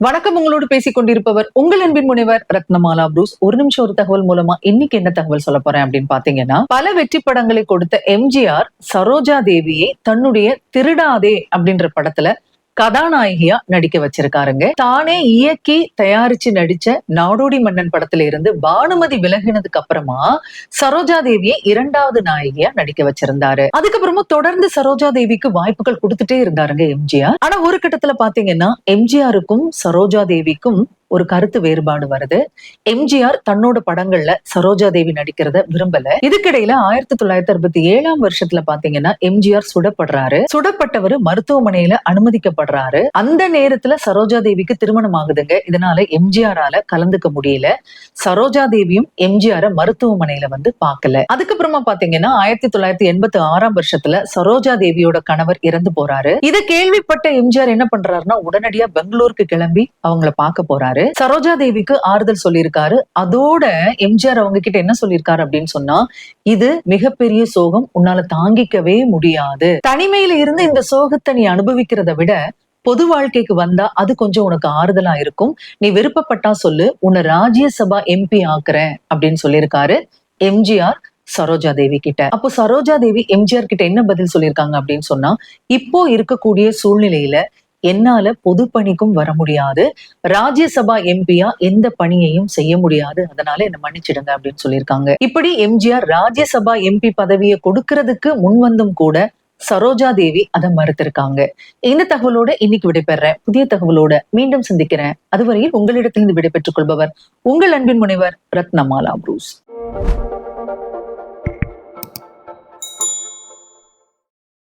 வணக்கம். உங்களோடு பேசிக் கொண்டிருப்பவர் உங்கள் அன்பின் முனைவர் ரத்னமாலா புரூஸ். ஒரு நிமிஷம் ஒரு தகவல் மூலமா இன்னைக்கு என்ன தகவல் சொல்ல போறேன் அப்படின்னு பாத்தீங்கன்னா, பல வெற்றி படங்களை கொடுத்த எம்ஜிஆர் சரோஜா தேவியை தன்னுடைய திருடாதே அப்படின்ற படத்துல கதாநாயகியா நடிக்க வச்சிருக்காருங்க. தானே இயக்கி தயாரிச்சு நடிச்ச நாடோடி மன்னன் படத்துல இருந்து பானுமதி விலகினதுக்கு அப்புறமா சரோஜா தேவியை இரண்டாவது நாயகியா நடிக்க வச்சிருந்தாரு. அதுக்கப்புறமா தொடர்ந்து சரோஜா தேவிக்கு வாய்ப்புகள் கொடுத்துட்டே இருந்தாருங்க எம்ஜிஆர். ஆனா ஒரு கட்டத்துல பாத்தீங்கன்னா எம்ஜிஆருக்கும் சரோஜா தேவிக்கும் ஒரு கருத்து வேறுபாடு வருது. எம்ஜிஆர் தன்னோட படங்கள்ல சரோஜா தேவி நடிக்கிறத விரும்பல. இதுக்கிடையில 1967 வருஷத்துல பாத்தீங்கன்னா எம்ஜிஆர் சுடப்படுறாரு. சுடப்பட்டவர் மருத்துவமனையில அனுமதிக்கப்படுறாரு. அந்த நேரத்துல சரோஜா தேவிக்கு திருமணம் ஆகுதுங்க. இதனால எம்ஜிஆரால கலந்துக்க முடியல. சரோஜா தேவியும் எம்ஜிஆர மருத்துவமனையில வந்து பார்க்கல. அதுக்கப்புறமா பாத்தீங்கன்னா 1986 வருஷத்துல சரோஜா தேவியோட கணவர் இறந்து போறாரு. இதை கேள்விப்பட்ட எம்ஜிஆர் என்ன பண்றாருன்னா உடனடியா பெங்களூருக்கு கிளம்பி அவங்கள பார்க்க போறாரு. சரோஜா தேவிக்கு ஆறுதல் சொல்லியிருக்காரு. அதோட எம்ஜிஆர் அவங்க கிட்ட என்ன சொல்லியிருக்காரு அப்படின்னு சொன்னா, இது மிகப்பெரிய சோகம், உன்னால தாங்கிக்கவே முடியாது. தனிமையில இருந்து இந்த சோகத்தை நீ அனுபவிக்கிறத விட பொது வாழ்க்கைக்கு வந்தா அது கொஞ்சம் உனக்கு ஆறுதலா இருக்கும். நீ விருப்பப்பட்டா சொல்லு, உன்னை ராஜ்யசபா எம்பி ஆக்குறேன் அப்படின்னு சொல்லியிருக்காரு எம்ஜிஆர் சரோஜா தேவி கிட்ட. அப்போ சரோஜா தேவி எம்ஜிஆர் கிட்ட என்ன பதில் சொல்லியிருக்காங்க அப்படின்னு சொன்னா, இப்போ இருக்கக்கூடிய சூழ்நிலையில என்னால பொது பணிக்கும் வர முடியாது, ராஜ்யசபா எம்பியா எந்த பணியையும் செய்ய முடியாது, அதனால என்ன மன்னிச்சிடுங்க அப்படின்னு சொல்லியிருக்காங்க. இப்படி எம்ஜிஆர் ராஜ்யசபா எம்பி பதவியை கொடுக்கறதுக்கு முன்வந்தும் கூட சரோஜா தேவி அதை மறுத்திருக்காங்க. இந்த தகவலோட இன்னைக்கு விடைபெறேன். புதிய தகவலோட மீண்டும் சந்திக்கிறேன். அதுவரையில் உங்களிடத்திலிருந்து விடைபெற்றுக் கொள்பவர் உங்கள் அன்பின் முனைவர் ரத்னமாலா புரூஸ்.